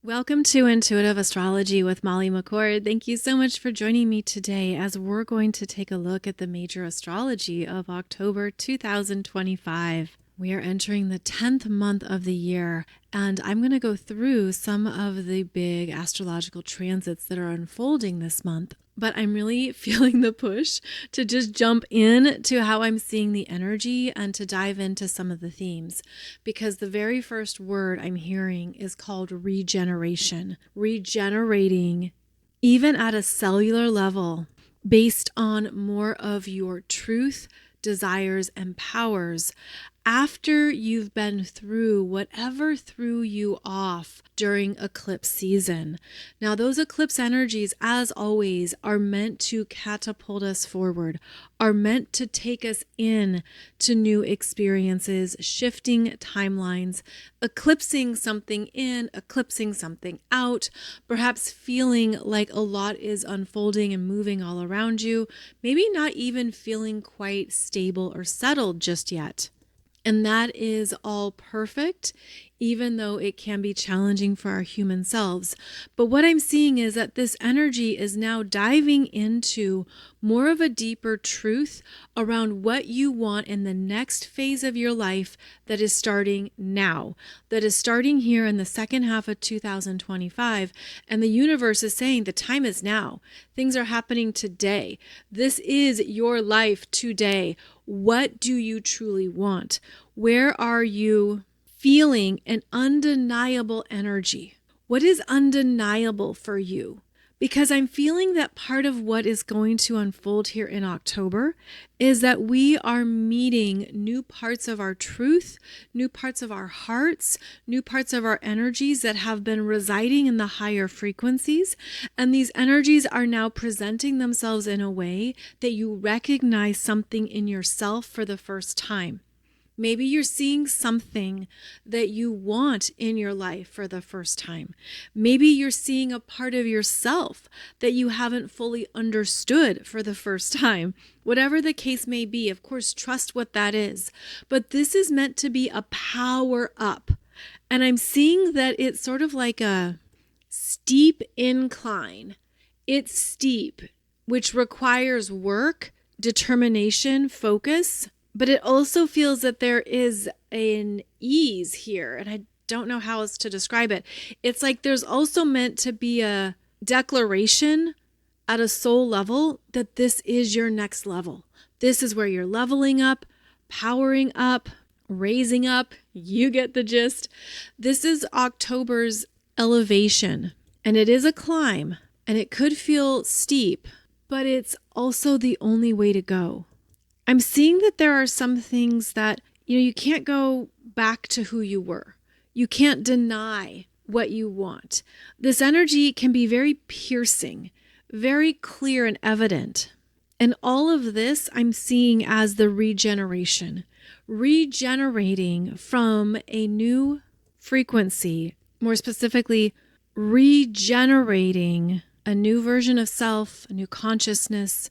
Welcome to Intuitive Astrology with Molly McCord. Thank you so much for joining me today as we're going to take a look at the major astrology of October 2025. We are entering the 10th month of the year, and I'm going to go through some of the big astrological transits that are unfolding this month. But I'm really feeling the push to just jump in to how I'm seeing the energy and to dive into some of the themes, because the very first word I'm hearing is called regeneration, regenerating even at a cellular level based on more of your truth, desires, and powers after you've been through whatever threw you off during eclipse season. Now, those eclipse energies, as always, are meant to catapult us forward, are meant to take us in to new experiences, shifting timelines, eclipsing something in, eclipsing something out, perhaps feeling like a lot is unfolding and moving all around you, maybe not even feeling quite stable or settled just yet. And that is all perfect, even though it can be challenging for our human selves. But what I'm seeing is that this energy is now diving into more of a deeper truth around what you want in the next phase of your life that is starting now, that is starting here in the second half of 2025. And the universe is saying the time is now. Things are happening today. This is your life today. What do you truly want? Where are you feeling an undeniable energy? What is undeniable for you? Because I'm feeling that part of what is going to unfold here in October is that we are meeting new parts of our truth, new parts of our hearts, new parts of our energies that have been residing in the higher frequencies. And these energies are now presenting themselves in a way that you recognize something in yourself for the first time. Maybe you're seeing something that you want in your life for the first time. Maybe you're seeing a part of yourself that you haven't fully understood for the first time. Whatever the case may be, of course, trust what that is. But this is meant to be a power up. And I'm seeing that it's sort of like a steep incline. It's steep, which requires work, determination, focus. But it also feels that there is an ease here, and I don't know how else to describe it. It's like there's also meant to be a declaration at a soul level that this is your next level. This is where you're leveling up, powering up, raising up. You get the gist. This is October's elevation, and it is a climb, and it could feel steep, but it's also the only way to go. I'm seeing that there are some things that, you can't go back to who you were. You can't deny what you want. This energy can be very piercing, very clear and evident. And all of this I'm seeing as the regeneration, regenerating from a new frequency, more specifically, regenerating a new version of self, a new consciousness,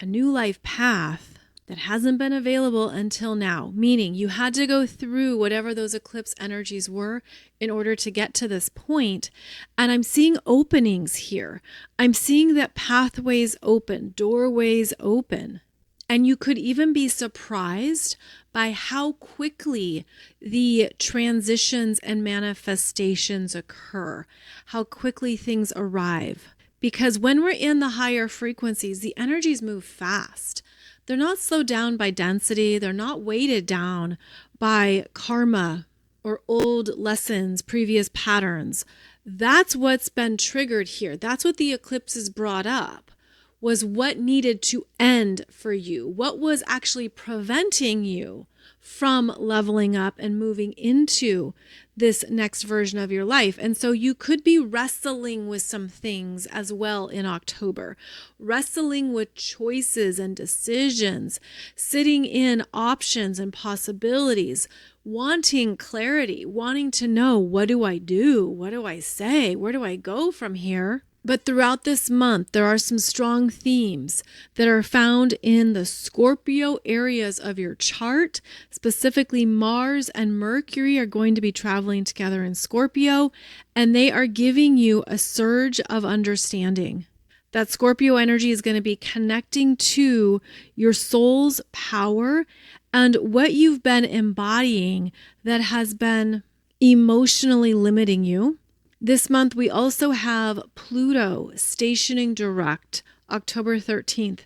a new life path that hasn't been available until now, meaning you had to go through whatever those eclipse energies were in order to get to this point. And I'm seeing openings here. I'm seeing that pathways open, doorways open. And you could even be surprised by how quickly the transitions and manifestations occur, how quickly things arrive. Because when we're in the higher frequencies, the energies move fast. They're not slowed down by density. They're not weighted down by karma or old lessons, previous patterns. That's what's been triggered here. That's what the eclipses brought up, was what needed to end for you. What was actually preventing you from leveling up and moving into this next version of your life. And so you could be wrestling with some things as well in October, wrestling with choices and decisions, sitting in options and possibilities, wanting clarity, wanting to know, what do I do? What do I say? Where do I go from here? But throughout this month, there are some strong themes that are found in the Scorpio areas of your chart. Specifically, Mars and Mercury are going to be traveling together in Scorpio, and they are giving you a surge of understanding. That Scorpio energy is going to be connecting to your soul's power and what you've been embodying that has been emotionally limiting you. This month, we also have Pluto stationing direct October 13th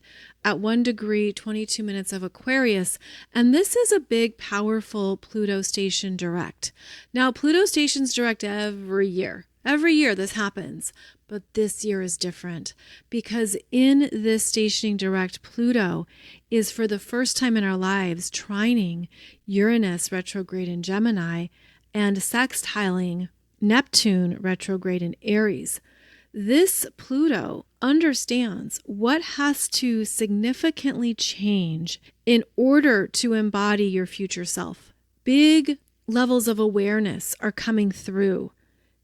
at 1 degree, 22 minutes of Aquarius. And this is a big, powerful Pluto station direct. Now, Pluto stations direct every year. Every year this happens. But this year is different because in this stationing direct, Pluto is for the first time in our lives trining Uranus retrograde in Gemini and sextiling Neptune retrograde in Aries. This Pluto understands what has to significantly change in order to embody your future self. Big levels of awareness are coming through.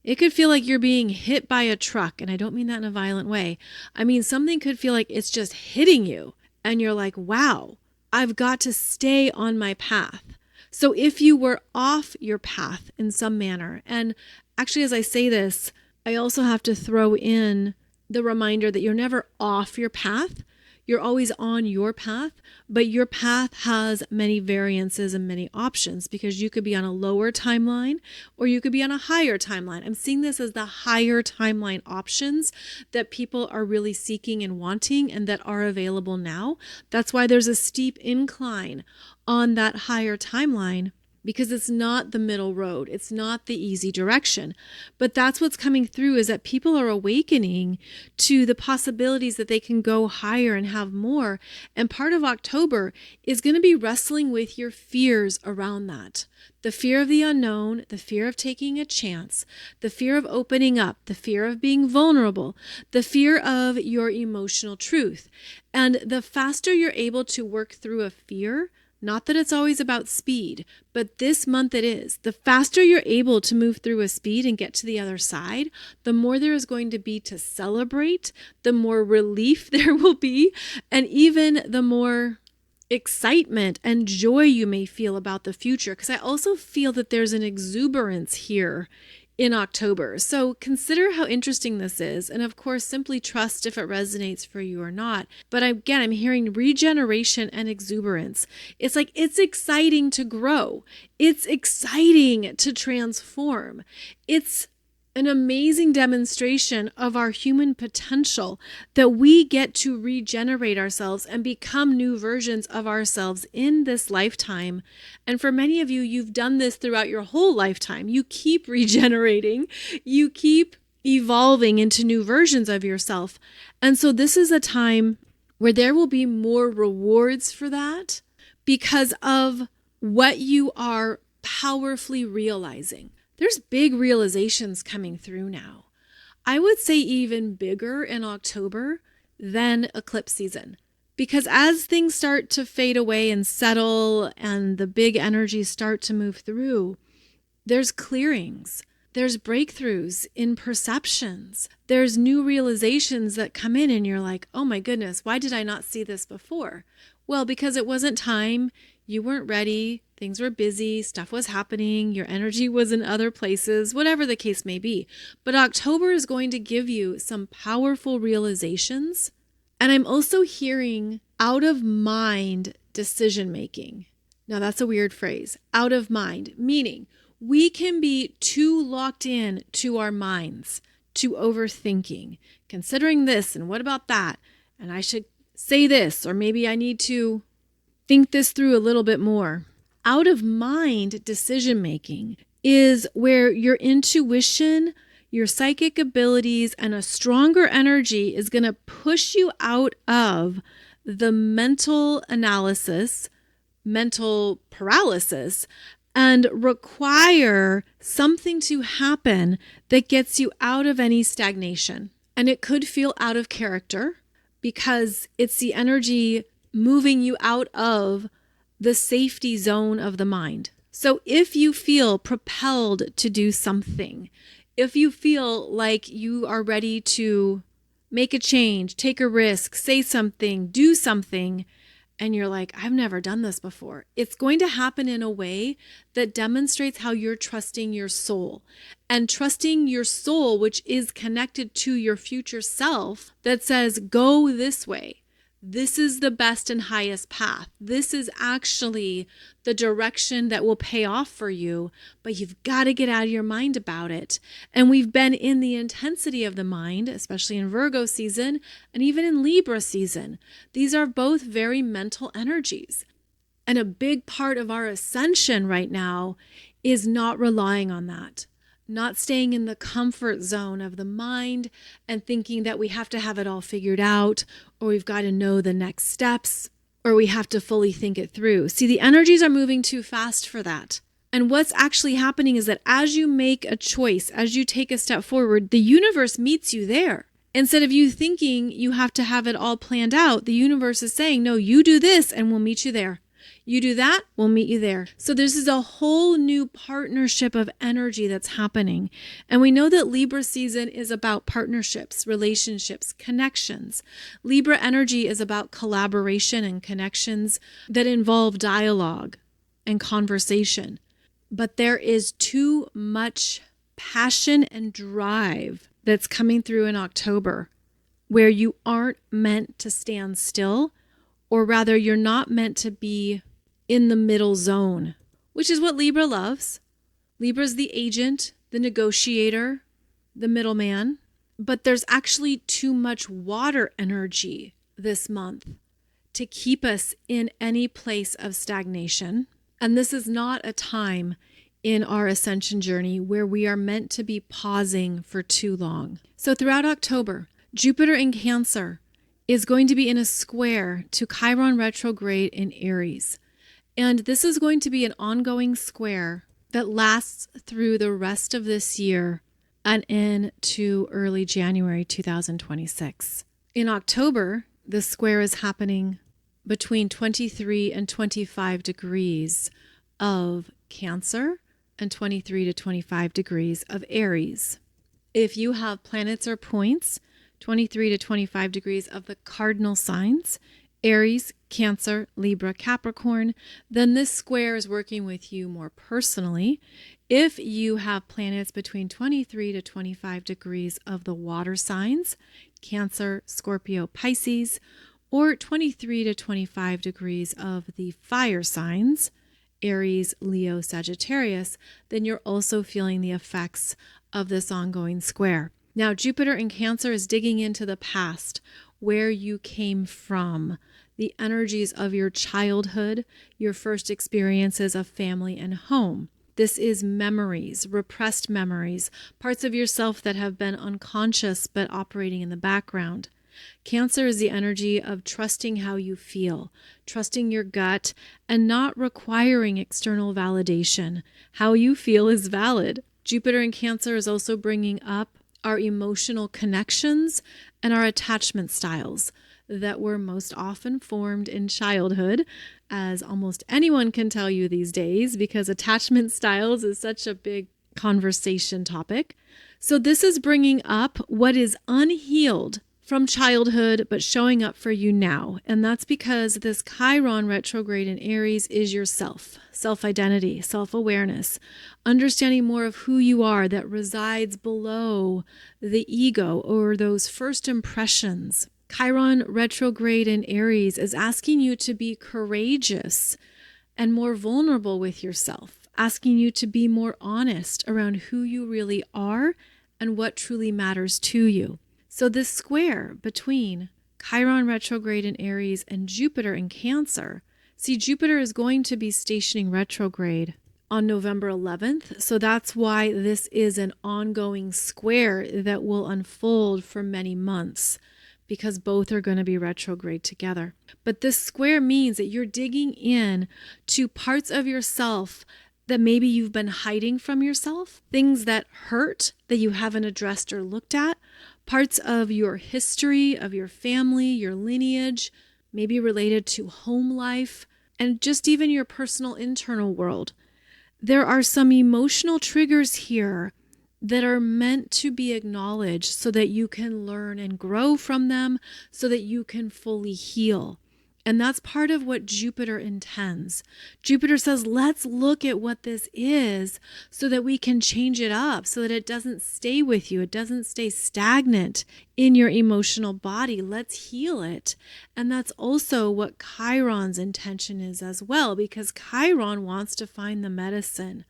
It could feel like you're being hit by a truck, and I don't mean that in a violent way. I mean, something could feel like it's just hitting you, and you're like, wow, I've got to stay on my path. So if you were off your path in some manner, and actually, as I say this, I also have to throw in the reminder that you're never off your path. You're always on your path, but your path has many variances and many options because you could be on a lower timeline or you could be on a higher timeline. I'm seeing this as the higher timeline options that people are really seeking and wanting and that are available now. That's why there's a steep incline on that higher timeline, because it's not the middle road. It's not the easy direction. But that's what's coming through, is that people are awakening to the possibilities that they can go higher and have more. And part of October is going to be wrestling with your fears around that. The fear of the unknown, the fear of taking a chance, the fear of opening up, the fear of being vulnerable, the fear of your emotional truth. And the faster you're able to work through a fear, not that it's always about speed, but this month it is. The faster you're able to move through a speed and get to the other side, the more there is going to be to celebrate, the more relief there will be, and even the more excitement and joy you may feel about the future. Because I also feel that there's an exuberance here in October. So consider how interesting this is. And of course, simply trust if it resonates for you or not. But again, I'm hearing regeneration and exuberance. It's like, it's exciting to grow. It's exciting to transform. It's an amazing demonstration of our human potential that we get to regenerate ourselves and become new versions of ourselves in this lifetime. And for many of you, you've done this throughout your whole lifetime. You keep regenerating, you keep evolving into new versions of yourself. And so this is a time where there will be more rewards for that because of what you are powerfully realizing. There's big realizations coming through now. I would say even bigger in October than eclipse season. Because as things start to fade away and settle and the big energies start to move through, there's clearings, there's breakthroughs in perceptions, there's new realizations that come in and you're like, oh my goodness, why did I not see this before? Well, because it wasn't time, you weren't ready, things were busy, stuff was happening, your energy was in other places, whatever the case may be. But October is going to give you some powerful realizations. And I'm also hearing out of mind decision making. Now that's a weird phrase, out of mind, meaning we can be too locked in to our minds, to overthinking, considering this and what about that, and I should say this, or maybe I need to think this through a little bit more. Out of mind decision making is where your intuition, your psychic abilities, and a stronger energy is going to push you out of the mental analysis, mental paralysis, and require something to happen that gets you out of any stagnation. And it could feel out of character because it's the energy moving you out of the safety zone of the mind. So if you feel propelled to do something, If you feel like you are ready to make a change, take a risk, say something, do something, and you're like, I've never done this before, it's going to happen in a way that demonstrates how you're trusting your soul. And trusting your soul, which is connected to your future self, that says, go this way. This is the best and highest path. This is actually the direction that will pay off for you, but you've got to get out of your mind about it. And we've been in the intensity of the mind, especially in Virgo season and even in Libra season. These are both very mental energies. And a big part of our ascension right now is not relying on that. Not staying in the comfort zone of the mind and thinking that we have to have it all figured out, or we've got to know the next steps, or we have to fully think it through. See, the energies are moving too fast for that. And what's actually happening is that as you make a choice, as you take a step forward, the universe meets you there. Instead of you thinking you have to have it all planned out, the universe is saying, no, you do this and we'll meet you there. You do that, we'll meet you there. So this is a whole new partnership of energy that's happening. And we know that Libra season is about partnerships, relationships, connections. Libra energy is about collaboration and connections that involve dialogue and conversation. But there is too much passion and drive that's coming through in October, where you aren't meant to stand still, or rather you're not meant to be in the middle zone, which is what Libra loves. Libra's the agent, the negotiator, the middleman. But there's actually too much water energy this month to keep us in any place of stagnation. And this is not a time in our ascension journey where we are meant to be pausing for too long. So throughout October, Jupiter in Cancer is going to be in a square to Chiron retrograde in Aries. And this is going to be an ongoing square that lasts through the rest of this year and into early January 2026. In October, the square is happening between 23 and 25 degrees of Cancer and 23 to 25 degrees of Aries. If you have planets or points 23 to 25 degrees of the cardinal signs, Aries, Cancer, Libra, Capricorn, then this square is working with you more personally. If you have planets between 23 to 25 degrees of the water signs, Cancer, Scorpio, Pisces, or 23 to 25 degrees of the fire signs, Aries, Leo, Sagittarius, then you're also feeling the effects of this ongoing square. Now, Jupiter in Cancer is digging into the past, where you came from, the energies of your childhood, your first experiences of family and home. This is memories, repressed memories, parts of yourself that have been unconscious but operating in the background. Cancer is the energy of trusting how you feel, trusting your gut, and not requiring external validation. How you feel is valid. Jupiter in Cancer is also bringing up our emotional connections and our attachment styles that were most often formed in childhood, as almost anyone can tell you these days, because attachment styles is such a big conversation topic. So this is bringing up what is unhealed from childhood, but showing up for you now. And that's because this Chiron retrograde in Aries is your self-identity, self-awareness, understanding more of who you are that resides below the ego or those first impressions. Chiron retrograde in Aries is asking you to be courageous and more vulnerable with yourself, asking you to be more honest around who you really are and what truly matters to you. So this square between Chiron retrograde in Aries and Jupiter in Cancer, see, Jupiter is going to be stationing retrograde on November 11th. So that's why this is an ongoing square that will unfold for many months, because both are going to be retrograde together. But this square means that you're digging in to parts of yourself that maybe you've been hiding from yourself, things that hurt that you haven't addressed or looked at, parts of your history, of your family, your lineage, maybe related to home life, and just even your personal internal world. There are some emotional triggers here that are meant to be acknowledged so that you can learn and grow from them, so that you can fully heal. And that's part of what Jupiter intends. Jupiter says, let's look at what this is so that we can change it up, so that it doesn't stay with you. It doesn't stay stagnant in your emotional body. Let's heal it. And that's also what Chiron's intention is as well, because Chiron wants to find the medicine.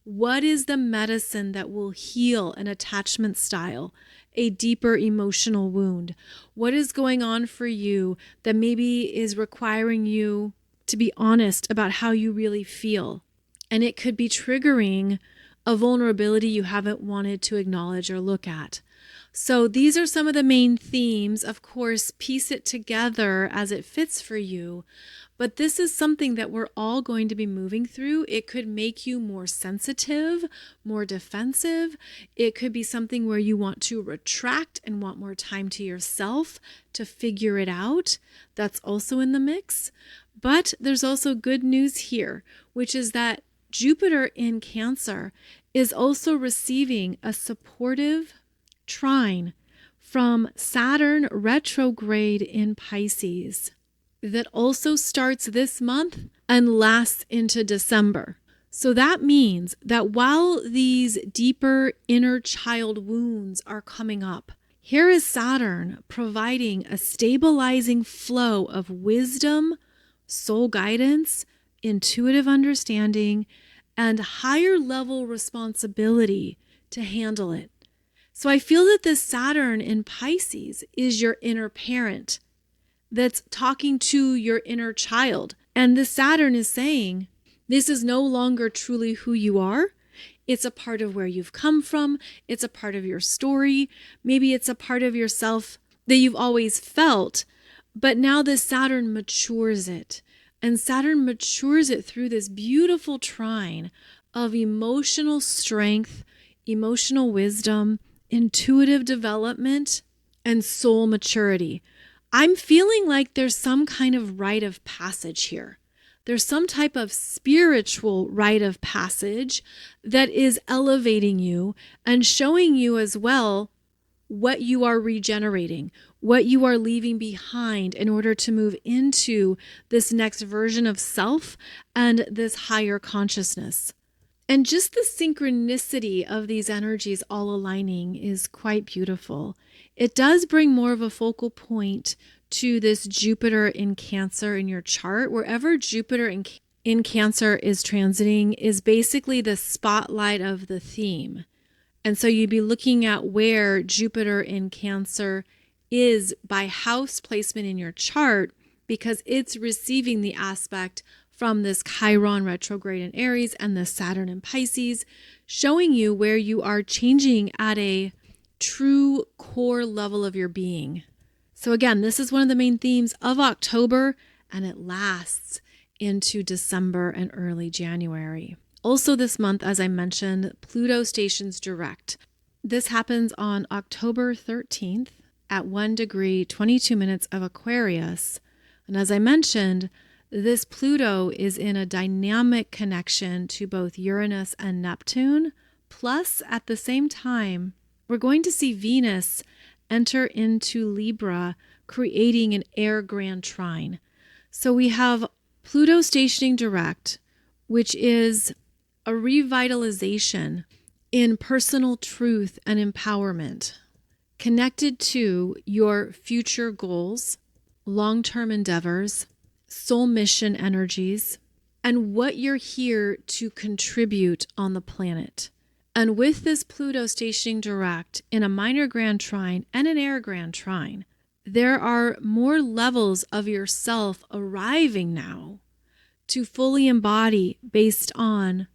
What is the medicine that will heal an attachment style, a deeper emotional wound? What is going on for you that maybe is requiring you to be honest about how you really feel? And it could be triggering a vulnerability you haven't wanted to acknowledge or look at. So these are some of the main themes. Of course, piece it together as it fits for you. But this is something that we're all going to be moving through. It could make you more sensitive, more defensive. It could be something where you want to retract and want more time to yourself to figure it out. That's also in the mix. But there's also good news here, which is that Jupiter in Cancer is also receiving a supportive trine from Saturn retrograde in Pisces that also starts this month and lasts into December. So that means that while these deeper inner child wounds are coming up, here is Saturn providing a stabilizing flow of wisdom, soul guidance, intuitive understanding, and higher level responsibility to handle it. So I feel that this Saturn in Pisces is your inner parent that's talking to your inner child. And the Saturn is saying, this is no longer truly who you are. It's a part of where you've come from. It's a part of your story. Maybe it's a part of yourself that you've always felt, but now this Saturn matures it. And Saturn matures it through this beautiful trine of emotional strength, emotional wisdom, intuitive development, and soul maturity. I'm feeling like there's some kind of rite of passage here. There's some type of spiritual rite of passage that is elevating you and showing you as well what you are regenerating, what you are leaving behind in order to move into this next version of self and this higher consciousness. And just the synchronicity of these energies all aligning is quite beautiful. It does bring more of a focal point to this Jupiter in Cancer in your chart. Wherever Jupiter in Cancer is transiting is basically the spotlight of the theme. And so you'd be looking at where Jupiter in Cancer is by house placement in your chart, because it's receiving the aspect from this Chiron retrograde in Aries and the Saturn in Pisces, showing you where you are changing at a true core level of your being. So again, this is one of the main themes of October, and it lasts into December and early January. Also this month, as I mentioned, Pluto stations direct. This happens on October 13th at 1 degree, 22 minutes of Aquarius. And as I mentioned, this Pluto is in a dynamic connection to both Uranus and Neptune. Plus, at the same time, we're going to see Venus enter into Libra, creating an air grand trine. So we have Pluto stationing direct, which is a revitalization in personal truth and empowerment, connected to your future goals, long-term endeavors, soul mission energies, and what you're here to contribute on the planet. And with this Pluto stationing direct in a minor grand trine and an air grand trine, there are more levels of yourself arriving now to fully embody based on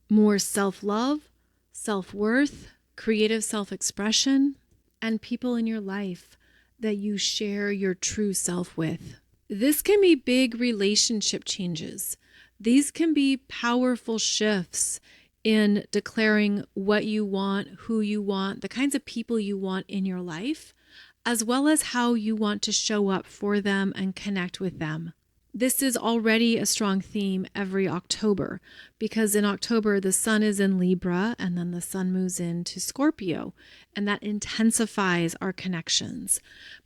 more self-love, self-worth, creative self-expression, and people in your life that you share your true self with. This can be big relationship changes. These can be powerful shifts in declaring what you want, who you want, the kinds of people you want in your life, as well as how you want to show up for them and connect with them. This is already a strong theme every October, because in October the sun is in Libra and then the sun moves into Scorpio, and that intensifies our connections.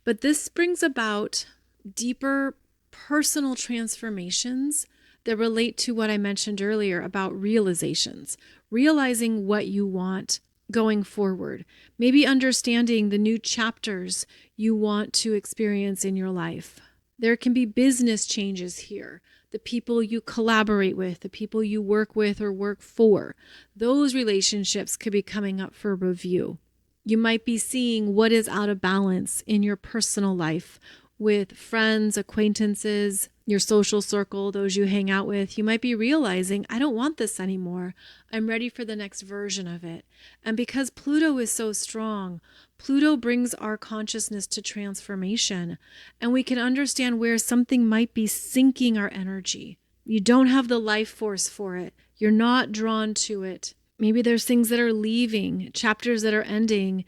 But this brings about deeper personal transformations that relate to what I mentioned earlier about realizations, realizing what you want going forward, maybe understanding the new chapters you want to experience in your life. There can be business changes here. The people you collaborate with, the people you work with or work for, those relationships could be coming up for review. You might be seeing what is out of balance in your personal life with friends, acquaintances, your social circle, those you hang out with. You might be realizing, I don't want this anymore. I'm ready for the next version of it. And because Pluto is so strong, Pluto brings our consciousness to transformation, and we can understand where something might be sinking our energy. You don't have the life force for it. You're not drawn to it. Maybe there's things that are leaving, chapters that are ending,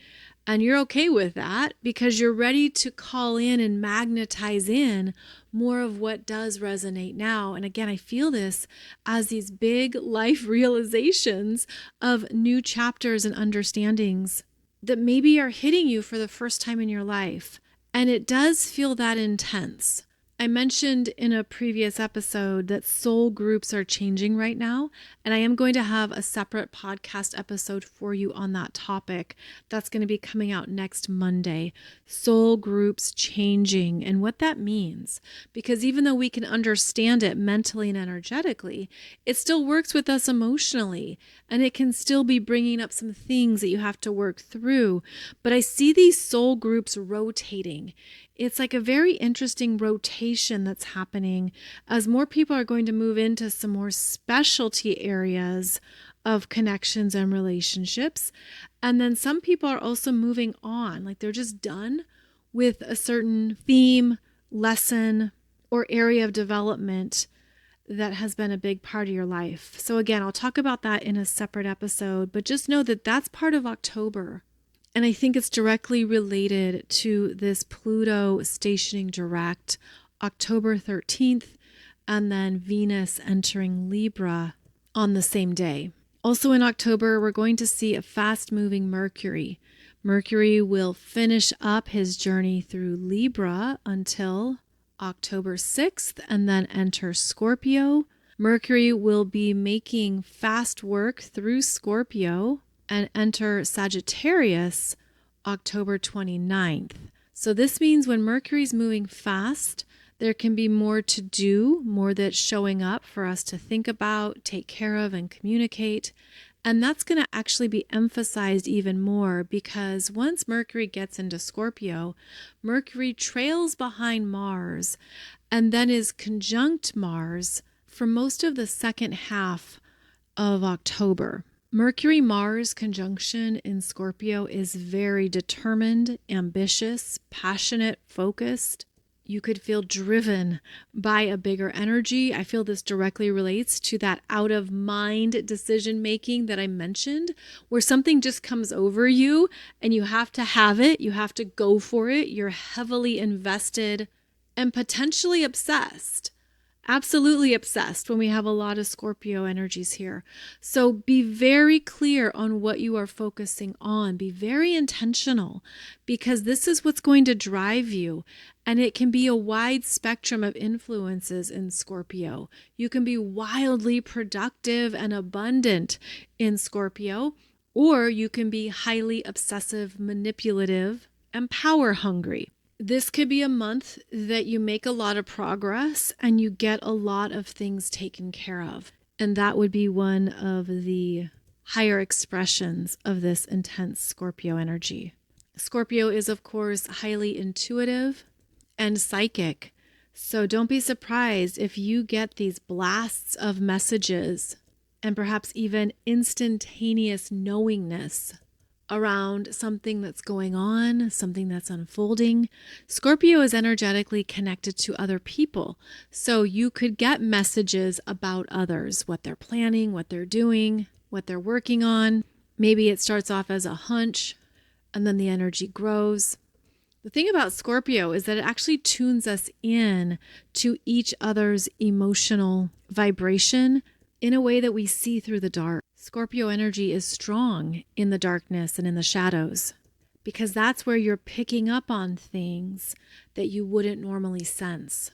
and you're okay with that because you're ready to call in and magnetize in more of what does resonate now. And again, I feel this as these big life realizations of new chapters and understandings that maybe are hitting you for the first time in your life. And it does feel that intense. I mentioned in a previous episode that soul groups are changing right now, and I am going to have a separate podcast episode for you on that topic. That's going to be coming out next Monday. Soul groups changing and what that means. Because even though we can understand it mentally and energetically, it still works with us emotionally, and it can still be bringing up some things that you have to work through. But I see these soul groups rotating. It's like a very interesting rotation that's happening as more people are going to move into some more specialty areas of connections and relationships. And then some people are also moving on, like they're just done with a certain theme, lesson, or area of development that has been a big part of your life. So again, I'll talk about that in a separate episode, but just know that that's part of October. And I think it's directly related to this Pluto stationing direct October 13th, and then Venus entering Libra on the same day. Also in October, we're going to see a fast-moving Mercury. Mercury will finish up his journey through Libra until October 6th and then enter Scorpio. Mercury will be making fast work through Scorpio and enter Sagittarius October 29th. So this means when Mercury's moving fast, there can be more to do, more that's showing up for us to think about, take care of, and communicate. And that's going to actually be emphasized even more because once Mercury gets into Scorpio, Mercury trails behind Mars and then is conjunct Mars for most of the second half of October. Mercury-Mars conjunction in Scorpio is very determined, ambitious, passionate, focused. You could feel driven by a bigger energy. I feel this directly relates to that out-of-mind decision-making that I mentioned, where something just comes over you and you have to have it, you have to go for it, you're heavily invested and potentially obsessed. Absolutely obsessed when we have a lot of Scorpio energies here. So be very clear on what you are focusing on. Be very intentional because this is what's going to drive you. And it can be a wide spectrum of influences in Scorpio. You can be wildly productive and abundant in Scorpio, or you can be highly obsessive, manipulative, and power hungry. This could be a month that you make a lot of progress and you get a lot of things taken care of. And that would be one of the higher expressions of this intense Scorpio energy. Scorpio is, of course, highly intuitive and psychic. So don't be surprised if you get these blasts of messages and perhaps even instantaneous knowingness around something that's going on, something that's unfolding. Scorpio is energetically connected to other people. So you could get messages about others, what they're planning, what they're doing, what they're working on. Maybe it starts off as a hunch and then the energy grows. The thing about Scorpio is that it actually tunes us in to each other's emotional vibration in a way that we see through the dark. Scorpio energy is strong in the darkness and in the shadows because that's where you're picking up on things that you wouldn't normally sense.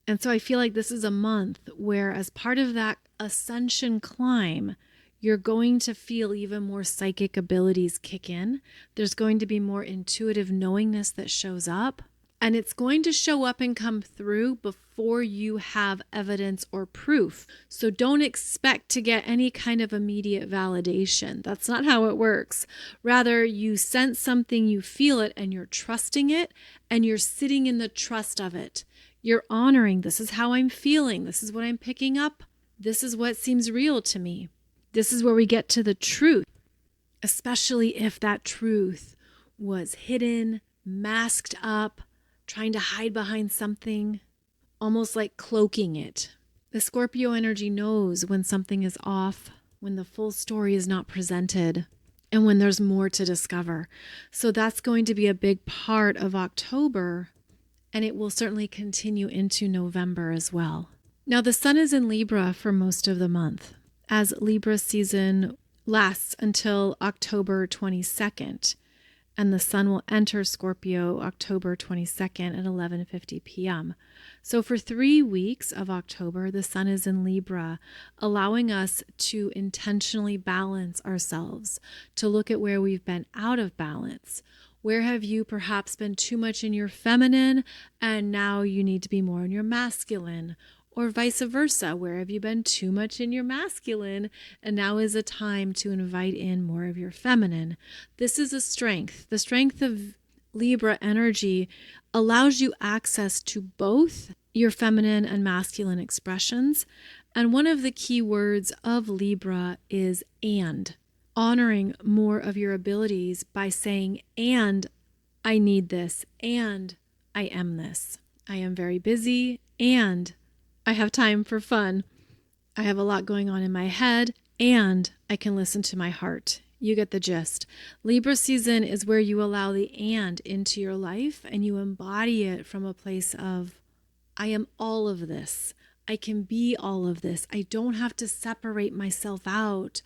And so I feel like this is a month where, as part of that ascension climb, you're going to feel even more psychic abilities kick in. There's going to be more intuitive knowingness that shows up. And it's going to show up and come through before you have evidence or proof. So don't expect to get any kind of immediate validation. That's not how it works. Rather, you sense something, you feel it, and you're trusting it, and you're sitting in the trust of it. You're honoring, this is how I'm feeling. This is what I'm picking up. This is what seems real to me. This is where we get to the truth, especially if that truth was hidden, masked up, trying to hide behind something, almost like cloaking it. The Scorpio energy knows when something is off, when the full story is not presented, and when there's more to discover. So that's going to be a big part of October, and it will certainly continue into November as well. Now, the sun is in Libra for most of the month, as Libra season lasts until October 22nd. And the sun will enter Scorpio October 22nd at 11:50 p.m. So for 3 weeks of October, the sun is in Libra, allowing us to intentionally balance ourselves, to look at where we've been out of balance. Where have you perhaps been too much in your feminine and now you need to be more in your masculine? Or vice versa, where have you been too much in your masculine and now is a time to invite in more of your feminine? This is a strength. The strength of Libra energy allows you access to both your feminine and masculine expressions. And one of the key words of Libra is and. Honoring more of your abilities by saying, and I need this, and I am this. I am very busy, and I have time for fun. I have a lot going on in my head, and I can listen to my heart. You get the gist. Libra season is where you allow the and into your life and you embody it from a place of, I am all of this. I can be all of this. I don't have to separate myself out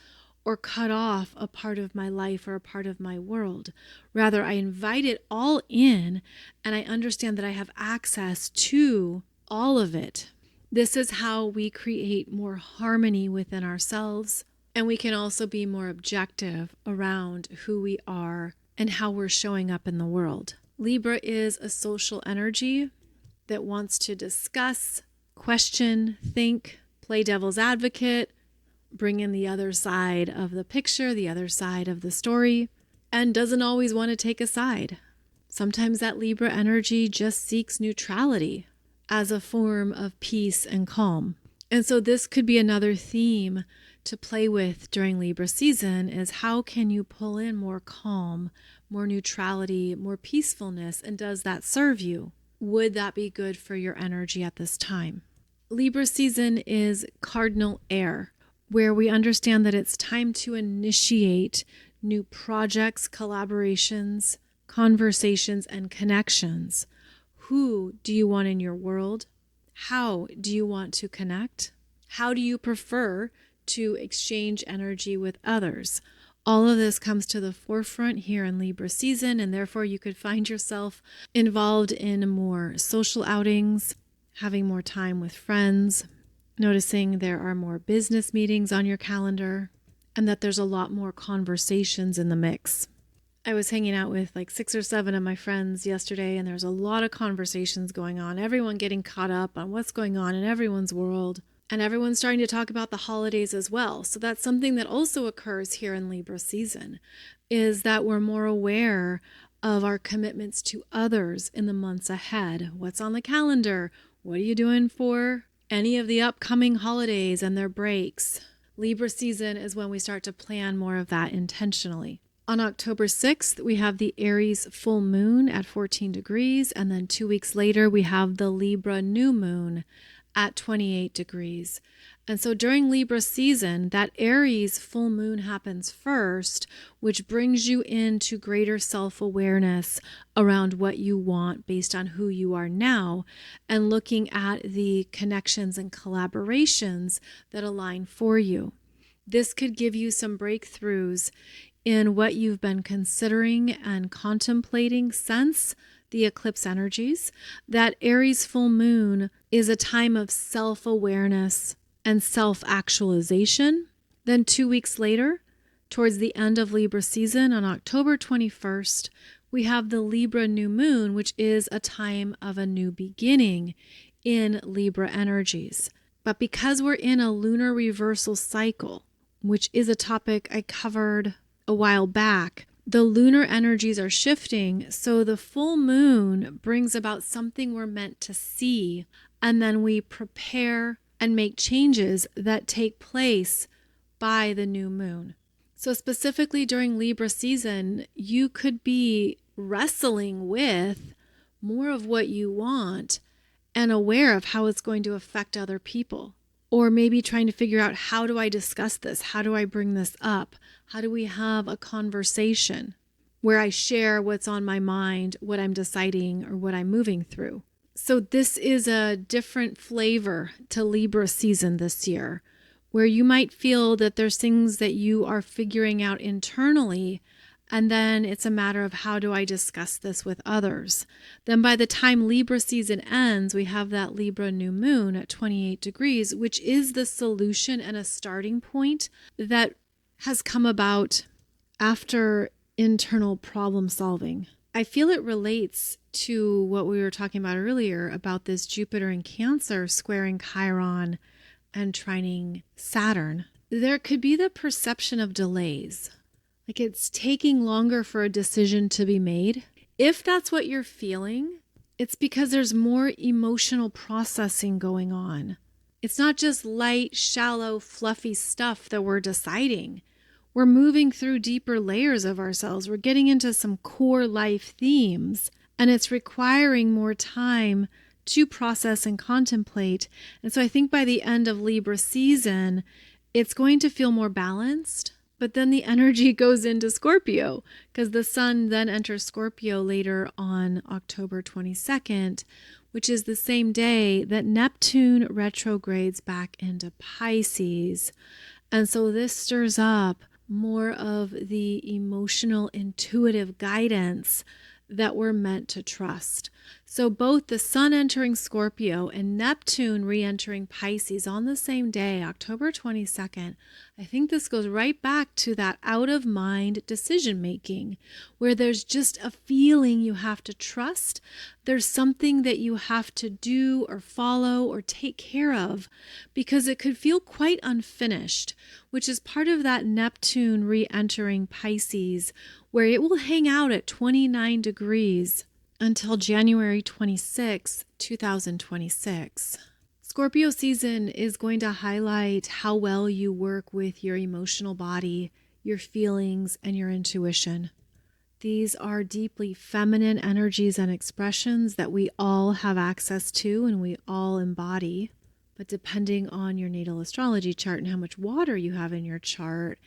or cut off a part of my life or a part of my world. Rather, I invite it all in and I understand that I have access to all of it. This is how we create more harmony within ourselves, and we can also be more objective around who we are and how we're showing up in the world. Libra is a social energy that wants to discuss, question, think, play devil's advocate, bring in the other side of the picture, the other side of the story, and doesn't always want to take a side. Sometimes that Libra energy just seeks neutrality as a form of peace and calm. And so this could be another theme to play with during Libra season is how can you pull in more calm, more neutrality, more peacefulness, and does that serve you? Would that be good for your energy at this time? Libra season is cardinal air, where we understand that it's time to initiate new projects, collaborations, conversations, and connections. Who do you want in your world? How do you want to connect? How do you prefer to exchange energy with others? All of this comes to the forefront here in Libra season, and therefore you could find yourself involved in more social outings, having more time with friends, noticing there are more business meetings on your calendar, and that there's a lot more conversations in the mix. I was hanging out with like 6 or 7 of my friends yesterday, and there's a lot of conversations going on, everyone getting caught up on what's going on in everyone's world, and everyone's starting to talk about the holidays as well. So that's something that also occurs here in Libra season, is that we're more aware of our commitments to others in the months ahead. What's on the calendar? What are you doing for any of the upcoming holidays and their breaks? Libra season is when we start to plan more of that intentionally. On October 6th, we have the Aries full moon at 14 degrees, and then 2 weeks later, we have the Libra new moon at 28 degrees. And so during Libra season, that Aries full moon happens first, which brings you into greater self-awareness around what you want based on who you are now, and looking at the connections and collaborations that align for you. This could give you some breakthroughs in what you've been considering and contemplating since the eclipse energies. That Aries full moon is a time of self-awareness and self-actualization. Then 2 weeks later, towards the end of Libra season on October 21st, we have the Libra new moon, which is a time of a new beginning in Libra energies. But because we're in a lunar reversal cycle, which is a topic I covered a while back, the lunar energies are shifting. So the full moon brings about something we're meant to see, and then we prepare and make changes that take place by the new moon. So specifically during Libra season, you could be wrestling with more of what you want and aware of how it's going to affect other people. Or maybe trying to figure out, how do I discuss this? How do I bring this up? How do we have a conversation where I share what's on my mind, what I'm deciding, or what I'm moving through? So this is a different flavor to Libra season this year, where you might feel that there's things that you are figuring out internally, and then it's a matter of, how do I discuss this with others? Then by the time Libra season ends, we have that Libra new moon at 28 degrees, which is the solution and a starting point that has come about after internal problem solving. I feel it relates to what we were talking about earlier about this Jupiter in Cancer squaring Chiron and trining Saturn. There could be the perception of delays, like it's taking longer for a decision to be made. If that's what you're feeling, it's because there's more emotional processing going on. It's not just light, shallow, fluffy stuff that we're deciding. We're moving through deeper layers of ourselves. We're getting into some core life themes, and it's requiring more time to process and contemplate. And so I think by the end of Libra season, it's going to feel more balanced, but then the energy goes into Scorpio, because the sun then enters Scorpio later on October 22nd, which is the same day that Neptune retrogrades back into Pisces. And so this stirs up more of the emotional, intuitive guidance that we're meant to trust. So both the sun entering Scorpio and Neptune re-entering Pisces on the same day, October 22nd, I think this goes right back to that out-of-mind decision-making, where there's just a feeling you have to trust. There's something that you have to do or follow or take care of, because it could feel quite unfinished, which is part of that Neptune re-entering Pisces, where it will hang out at 29 degrees until January 26, 2026. Scorpio season is going to highlight how well you work with your emotional body, your feelings, and your intuition. These are deeply feminine energies and expressions that we all have access to and we all embody. But depending on your natal astrology chart and how much water you have in your chart,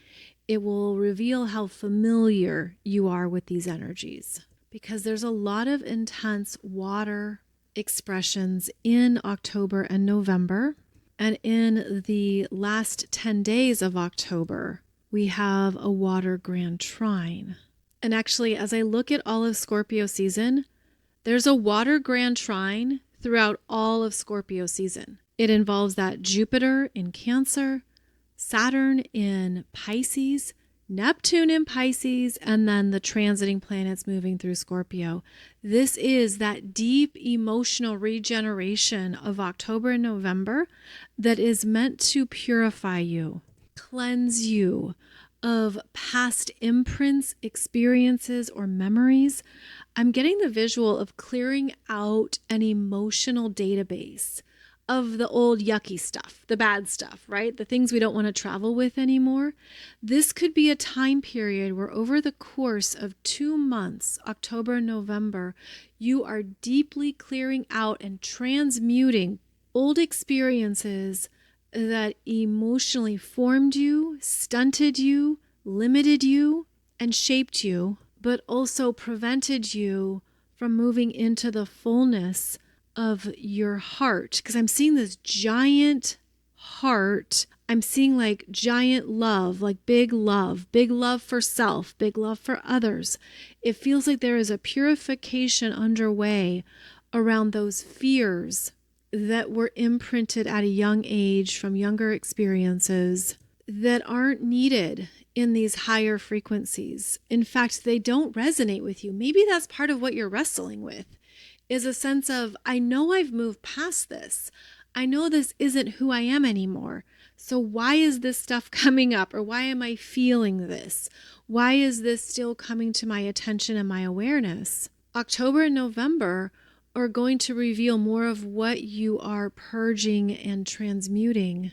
it will reveal how familiar you are with these energies. Because there's a lot of intense water expressions in October and November. And in the last 10 days of October, we have a water grand trine. And actually, as I look at all of Scorpio season, there's a water grand trine throughout all of Scorpio season. It involves that Jupiter in Cancer, Saturn in Pisces, Neptune in Pisces, and then the transiting planets moving through Scorpio. This is that deep emotional regeneration of October and November that is meant to purify you, cleanse you of past imprints, experiences, or memories. I'm getting the visual of clearing out an emotional database of the old yucky stuff, the bad stuff, right? The things we don't want to travel with anymore. This could be a time period where over the course of 2 months, October and November, you are deeply clearing out and transmuting old experiences that emotionally formed you, stunted you, limited you, and shaped you, but also prevented you from moving into the fullness of your heart. Because I'm seeing this giant heart. I'm seeing like giant love, like big love for self, big love for others. It feels like there is a purification underway around those fears that were imprinted at a young age from younger experiences that aren't needed in these higher frequencies. In fact, they don't resonate with you. Maybe that's part of what you're wrestling with, is a sense of, I know I've moved past this. I know this isn't who I am anymore. So why is this stuff coming up? Or why am I feeling this? Why is this still coming to my attention and my awareness? October and November are going to reveal more of what you are purging and transmuting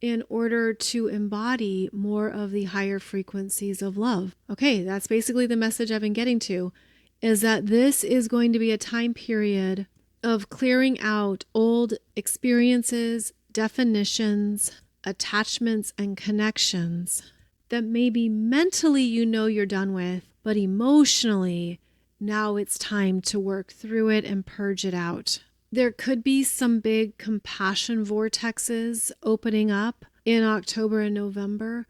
in order to embody more of the higher frequencies of love. Okay, that's basically the message I've been getting to, is that this is going to be a time period of clearing out old experiences, definitions, attachments, and connections that maybe mentally you know you're done with, but emotionally now it's time to work through it and purge it out. There could be some big compassion vortexes opening up in October and November,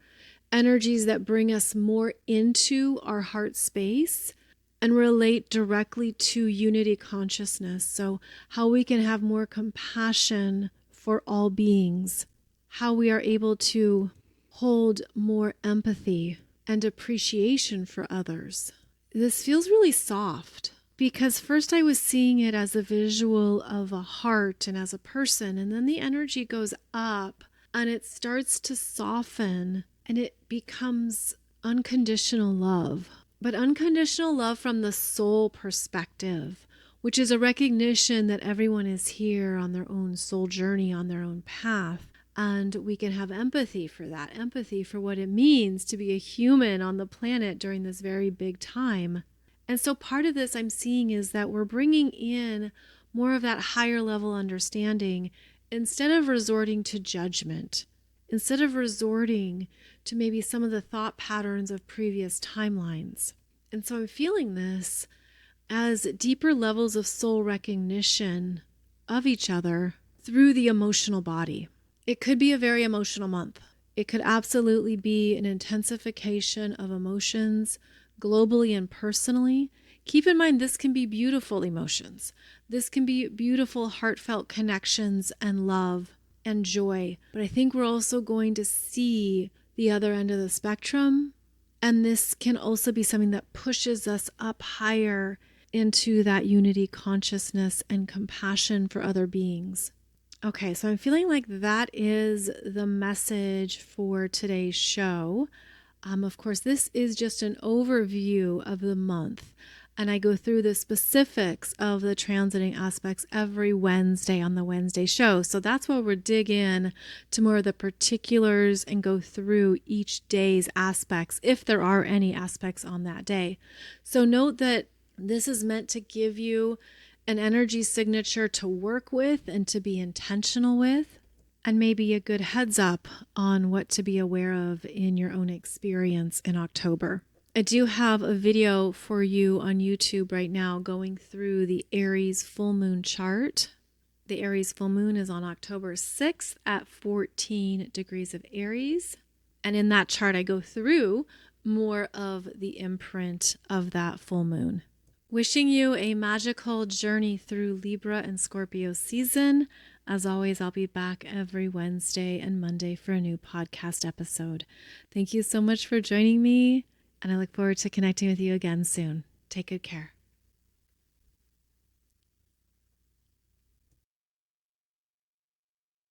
energies that bring us more into our heart space and relate directly to unity consciousness. So how we can have more compassion for all beings, how we are able to hold more empathy and appreciation for others. This feels really soft because first I was seeing it as a visual of a heart and as a person, and then the energy goes up and it starts to soften and it becomes unconditional love. But unconditional love from the soul perspective, which is a recognition that everyone is here on their own soul journey, on their own path. And we can have empathy for that, empathy for what it means to be a human on the planet during this very big time. And so part of this I'm seeing is that we're bringing in more of that higher level understanding instead of resorting to judgment, instead of resorting to maybe some of the thought patterns of previous timelines. And so I'm feeling this as deeper levels of soul recognition of each other through the emotional body. It could be a very emotional month. It could absolutely be an intensification of emotions globally and personally. Keep in mind, this can be beautiful emotions. This can be beautiful, heartfelt connections and love and joy. But I think we're also going to see the other end of the spectrum. And this can also be something that pushes us up higher into that unity consciousness and compassion for other beings. Okay, so I'm feeling like that is the message for today's show. Of course, this is just an overview of the month, and I go through the specifics of the transiting aspects every Wednesday on the Wednesday show. So that's where we'll dig in to more of the particulars and go through each day's aspects, if there are any aspects on that day. So note that this is meant to give you an energy signature to work with and to be intentional with, and maybe a good heads up on what to be aware of in your own experience in October. I do have a video for you on YouTube right now going through the Aries full moon chart. The Aries full moon is on October 6th at 14 degrees of Aries. And in that chart, I go through more of the imprint of that full moon. Wishing you a magical journey through Libra and Scorpio season. As always, I'll be back every Wednesday and Monday for a new podcast episode. Thank you so much for joining me, and I look forward to connecting with you again soon. Take good care.